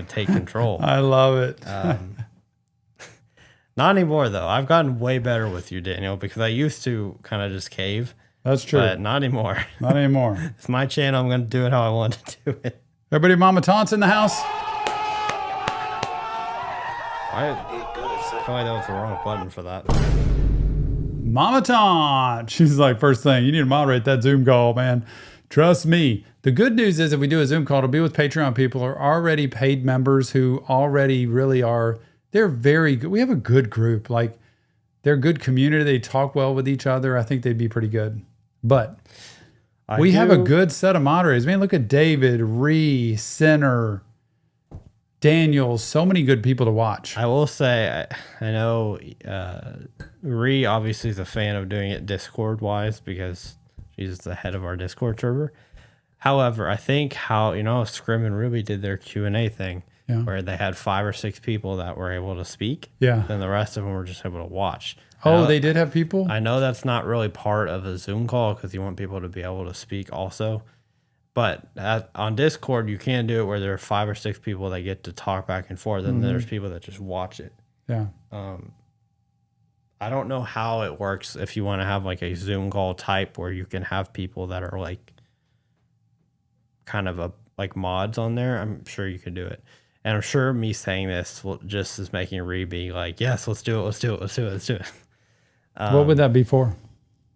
take control. I love it. Not anymore though. I've gotten way better with you, Daniel, because I used to kind of just cave. That's true. But not anymore. Not anymore. It's my channel. I'm going to do it how I want to do it. Everybody, Mama Taunt's in the house. I feel like that was the wrong button for that. Mama Taunt. She's like, first thing, you need to moderate that Zoom call, man. Trust me. The good news is if we do a Zoom call, it'll be with Patreon people who are already paid members who already really are, they're very good. We have a good group. Like, they're a good community. They talk well with each other. I think they'd be pretty good. But we have a good set of moderators. Man, look at David, Ree, Sinner, Daniel. So many good people to watch. I will say, I know Ree obviously is a fan of doing it Discord-wise because she's the head of our Discord server. However, I think Scrim and Ruby did their Q&A thing where they had 5 or 6 people that were able to speak. Yeah. Then the rest of them were just able to watch. They did have people? I know that's not really part of a Zoom call because you want people to be able to speak also. But on Discord, you can do it where there are 5 or 6 people that get to talk back and forth, and there's people that just watch it. Yeah. I don't know how it works if you want to have like a Zoom call type where you can have people that are like kind of like mods on there. I'm sure you can do it. And I'm sure me saying this will just is making Reed be like, yes, let's do it. What would that be for?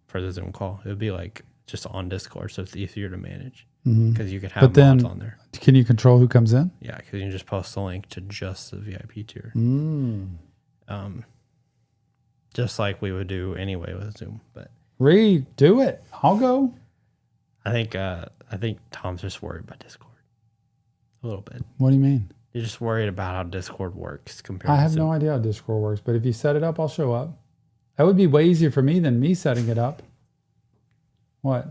For the Zoom call. It would be like just on Discord, so it's easier to manage because you could have But then, mods on there. can you control who comes in? Yeah, because you can just post the link to just the VIP tier. Just like we would do anyway with Zoom. But Reed, do it. I'll go. I think Tom's just worried about Discord a little bit. What do you mean? You're just worried about how Discord works compared I to have Zoom. no idea how Discord works, but if you set it up, I'll show up. That would be way easier for me than me setting it up. What?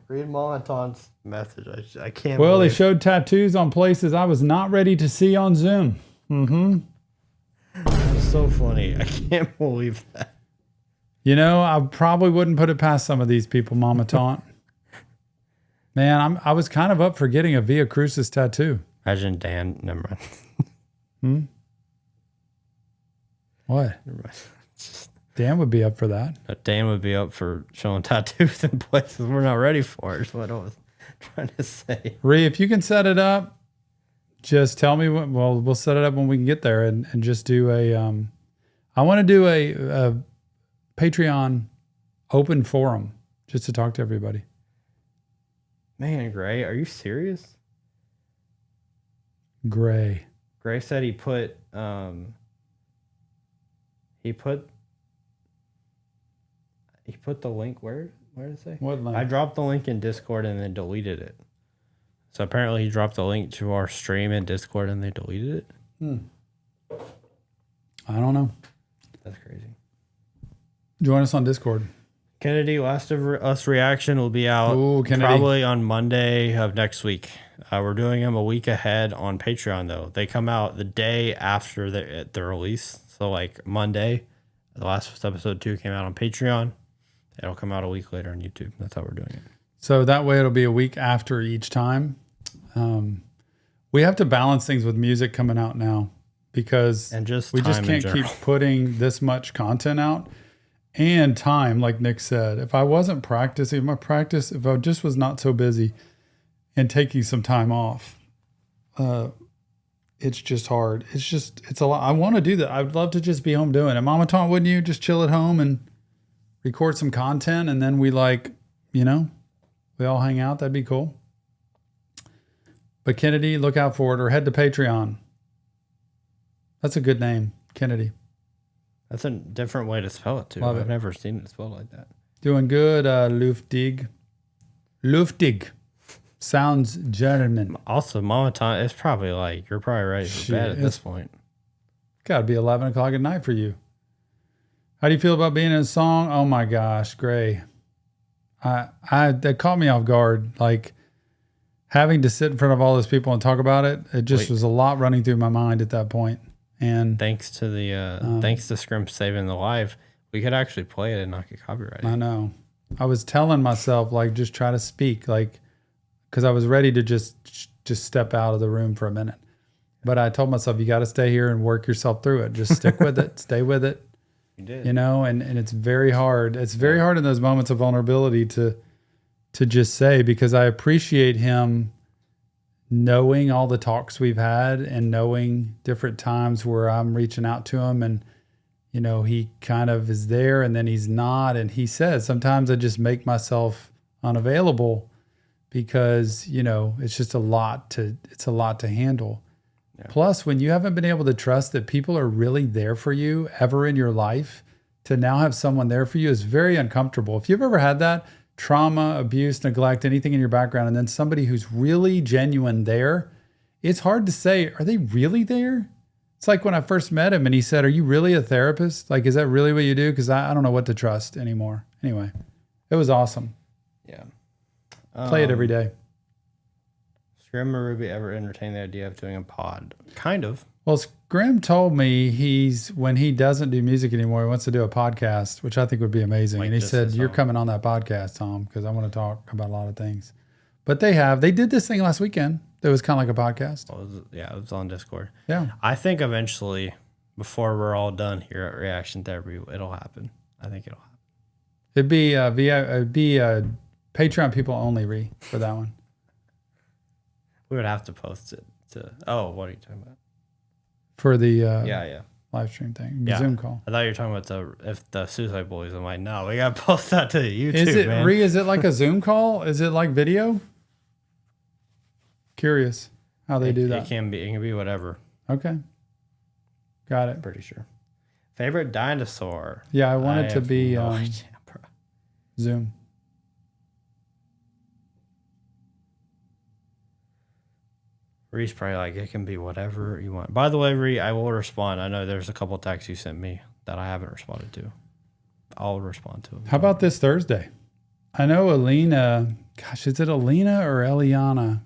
Read Molotov's message. I can't. Well, they showed tattoos on places I was not ready to see on Zoom. It's so funny. I can't believe that. You know, I probably wouldn't put it past some of these people, Mama Taunt. Man, I was kind of up for getting a Via Crucis tattoo. Imagine Dan. Never mind. What? Never mind. Dan would be up for that. Dan would be up for showing tattoos in places we're not ready for. Is what I was trying to say. Ree, if you can set it up, just tell me. We'll set it up when we can get there, and just do a. I want to do a Patreon open forum just to talk to everybody. Man, Gray, are you serious? Gray said he put the link where did it say? What link? I dropped the link in Discord and then deleted it. So apparently he dropped the link to our stream in Discord and they deleted it. I don't know. That's crazy. Join us on Discord. Kennedy, Last of Us reaction will be out Ooh, Kennedy. probably on Monday of next week. We're doing them a week ahead on Patreon, though. They come out the day after the release. So, like Monday, the last episode 2 came out on Patreon. It'll come out a week later on YouTube. That's how we're doing it. So that way it'll be a week after each time. We have to balance things with music coming out now because And just we just time in can't keep general. putting this much content out. And time, like Nick said, if I wasn't practicing, if I just was not so busy and taking some time off, it's just hard. It's a lot. I want to do that. I would love to just be home doing it. Mama Taunt, wouldn't you just chill at home and record some content? And then we we all hang out. That'd be cool. But Kennedy, look out for it or head to Patreon. That's a good name, Kennedy. That's a different way to spell it, too. Love it. I've never seen it spelled like that. Doing good, Luftig. Luftig. Sounds German. Also, Mama Tom, it's probably like, you're probably ready for bed at this point. Got to be 11 o'clock at night for you. How do you feel about being in a song? Oh my gosh, Gray. That caught me off guard. Like having to sit in front of all those people and talk about it. It just was a lot running through my mind at that point. And Thanks to Scrimp saving the live, we could actually play it and not get copyrighted. I know. I was telling myself, like, just try to speak, like, because I was ready to just step out of the room for a minute. But I told myself, you got to stay here and work yourself through it. Just stick with it. Stay with it. You did. And it's very hard. It's very hard in those moments of vulnerability to just say, because I appreciate him knowing all the talks we've had and knowing different times where I'm reaching out to him and, he kind of is there and then he's not. And he says, sometimes I just make myself unavailable because, it's just a lot to handle. Yeah. Plus, when you haven't been able to trust that people are really there for you ever in your life, to now have someone there for you is very uncomfortable. If you've ever had that, trauma, abuse, neglect, anything in your background, and then somebody who's really genuine there, it's hard to say, are they really there? It's like when I first met him and he said, are you really a therapist? Like, is that really what you do? Because I don't know what to trust anymore. Anyway, it was awesome. Yeah. Play it every day. Scrim or Ruby ever entertained the idea of doing a pod? Kind of. Well, Scrim told me when he doesn't do music anymore, he wants to do a podcast, which I think would be amazing. Like and he said, you're song. coming on that podcast, Tom, because I want to talk about a lot of things. But they did this thing last weekend. That was kind of like a podcast. It was on Discord. Yeah. I think eventually, before we're all done here at Reaction Therapy, it'll happen. I think it'll happen. It'd be Patreon people only for that one. We would have to post it to. Oh, what are you talking about? For the Yeah. live stream thing, Yeah. Zoom call. I thought you were talking about if the Suicide Boys. I'm like, no, we gotta post that to YouTube. Is it man. Is it like a Zoom call? Is it like video? Curious how they do that. It can be whatever. Okay, got it. I'm pretty sure. Favorite dinosaur? Yeah, I want it to have be no idea, bro. Zoom. Ree's probably like, it can be whatever you want. By the way, Ree, I will respond. I know there's a couple texts you sent me that I haven't responded to. I'll respond to them. How about this Thursday? I know Alina. Gosh, is it Alina or Eliana?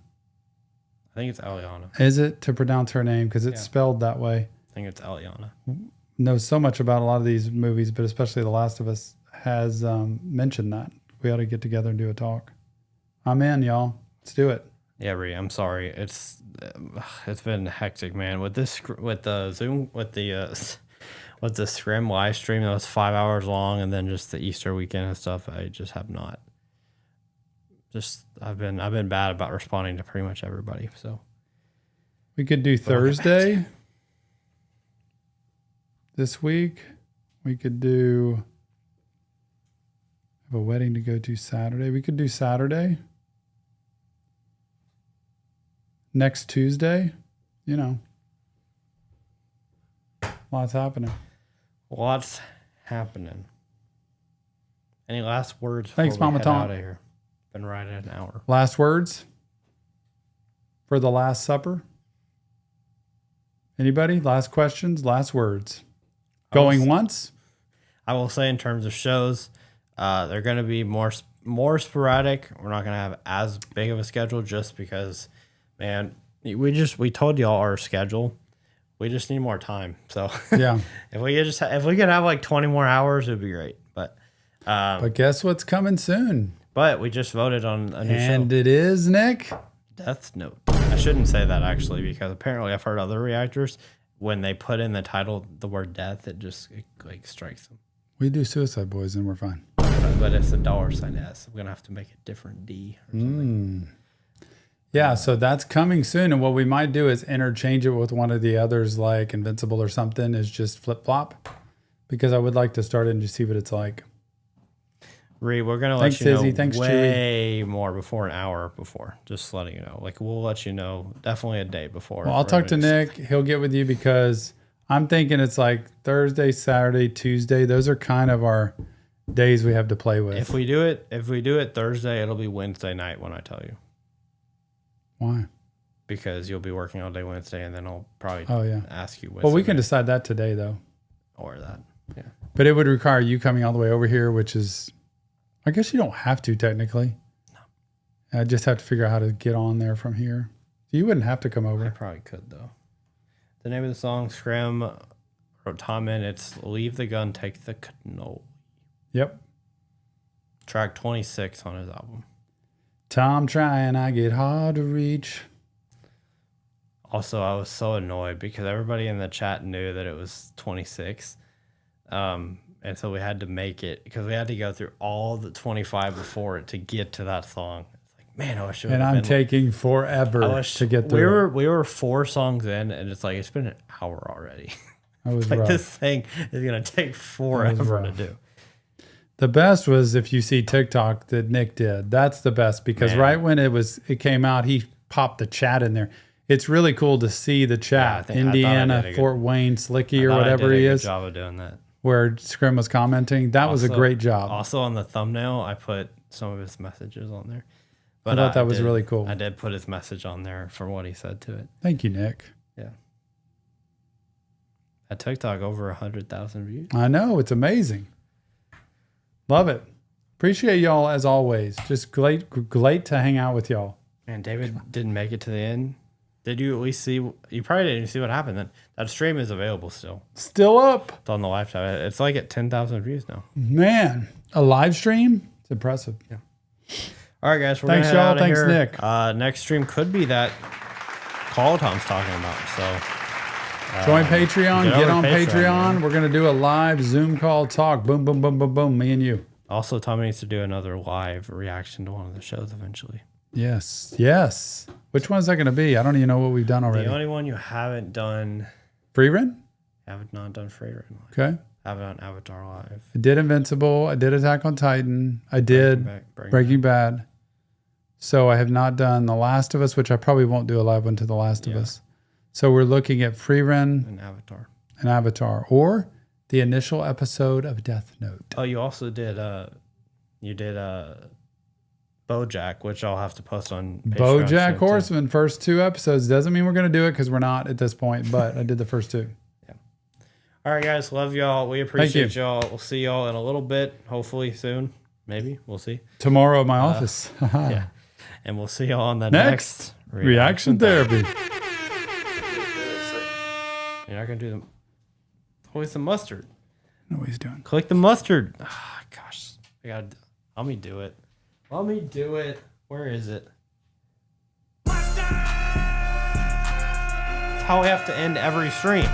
I think it's Eliana. Is it to pronounce her name because it's spelled that way? I think it's Eliana. Knows so much about a lot of these movies, but especially The Last of Us has mentioned that. We ought to get together and do a talk. I'm in, y'all. Let's do it. Yeah, Ree, I'm sorry. It's been hectic, man. With the Zoom, with the Scrim live stream that was 5 hours long, and then just the Easter weekend and stuff. I just have not. I've been bad about responding to pretty much everybody. So we could do Thursday this week. We could do have a wedding to go to Saturday. We could do Saturday. Next Tuesday, lots happening. What's happening? Any last words? Thanks, before we Mama head Tom. out of here? Been right at an hour. Last words for the Last Supper? Anybody? Last questions? Last words? Going once? I will say in terms of shows, they're going to be more sporadic. We're not going to have as big of a schedule just because, man, we told y'all our schedule. We just need more time. So Yeah. if we could have like 20 more hours, it'd be great. But guess what's coming soon? we just voted on a new And show. it is, Nick. Death Note. I shouldn't say that actually because apparently I've heard other reactors when they put in the title the word death, it like strikes them. We do Suicide Boys and we're fine. But it's a $sign S. I'm gonna have to make a different D or something. Yeah, so that's coming soon. And what we might do is interchange it with one of the others, like Invincible or something, is just flip flop. Because I would like to start it and just see what it's like. Ree, we're gonna Thanks, let you know Izzy. Thanks, way more before an hour before. Just letting you know. Like we'll let you know definitely a day before. Well, I'll talk to Nick. He'll get with you because I'm thinking it's like Thursday, Saturday, Tuesday. Those are kind of our days we have to play with. If we do it Thursday, it'll be Wednesday night when I tell you. Why? Because you'll be working all day Wednesday, and then I'll probably ask you. Well, we can decide that today, though. Or that, yeah. But it would require you coming all the way over here, which is, I guess you don't have to technically. No. I just have to figure out how to get on there from here. You wouldn't have to come I over. probably could though. The name of the song, Scrim wrote Tom in. It's "Leave the Gun, Take the Cannoli." Yep. Track 26 on his album. Tom trying, I get hard to reach. Also, I was so annoyed because everybody in the chat knew that it was 26. And so we had to make it because we had to go through all the 25 before it to get to that song. It's like, man, I wish it would And have I'm been taking forever to get through. We were 4 songs in, and it's like it's been an hour already. That was Like rough. this thing is gonna take forever to do. The best was if you see TikTok that Nick did. That's the best because right when it came out, he popped the chat in there. It's really cool to see the chat. I thought I Indiana, did a Fort Wayne, Slicky, or I thought I whatever did a he good is, job of doing that. where Scrim was commenting. That was a great job. Also on the thumbnail, I put some of his messages on there. But I thought that was really cool. I did put his message on there for what he said to it. Thank you, Nick. Yeah. At TikTok, over 100,000 views. I know. It's amazing. Love it. Appreciate y'all as always. Just great to hang out with y'all. Man, David didn't make it to the end. Did you at least see? You probably didn't see what happened then. That stream is available still. Still up. It's on the live chat. It's like at 10,000 views now. Man, a live stream? It's impressive. Yeah. All right, guys. We're Thanks, gonna head y'all. out of Thanks, here. Nick. Next stream could be that call Tom's talking about. So Join Patreon. Get over on Patreon, Patreon. man. We're going to do a live Zoom call talk. Boom, boom, boom, boom, boom. Me and you. Also, Tommy needs to do another live reaction to one of the shows eventually. Yes. Yes. Which one's that going to be? I don't even know what we've done already. The only one you haven't done, Free Run? haven't not done Freighter in live. Okay. Haven't done Avatar live. I did Invincible. I did Attack on Titan. I did Breaking Bad. So I have not done The Last of Us, which I probably won't do a live one to The Last of Us. So we're looking at Free Run and Avatar, or the initial episode of Death Note. Oh, you also did BoJack, which I'll have to post on Patreon BoJack soon, Horseman, first 2 episodes. Doesn't mean we're going to do it because we're not at this point, but I did the first 2. All right, guys. Love y'all. We appreciate y'all. We'll see y'all in a little bit. Hopefully soon. Maybe. We'll see. Tomorrow at my office. Yeah. And we'll see y'all on the Next next Reaction Therapy. You're not going to do them. Always the mustard. I know what he's doing. Click the mustard. Ah, gosh. Let me do it. Let me do it. Where is it? That's how we have to end every stream.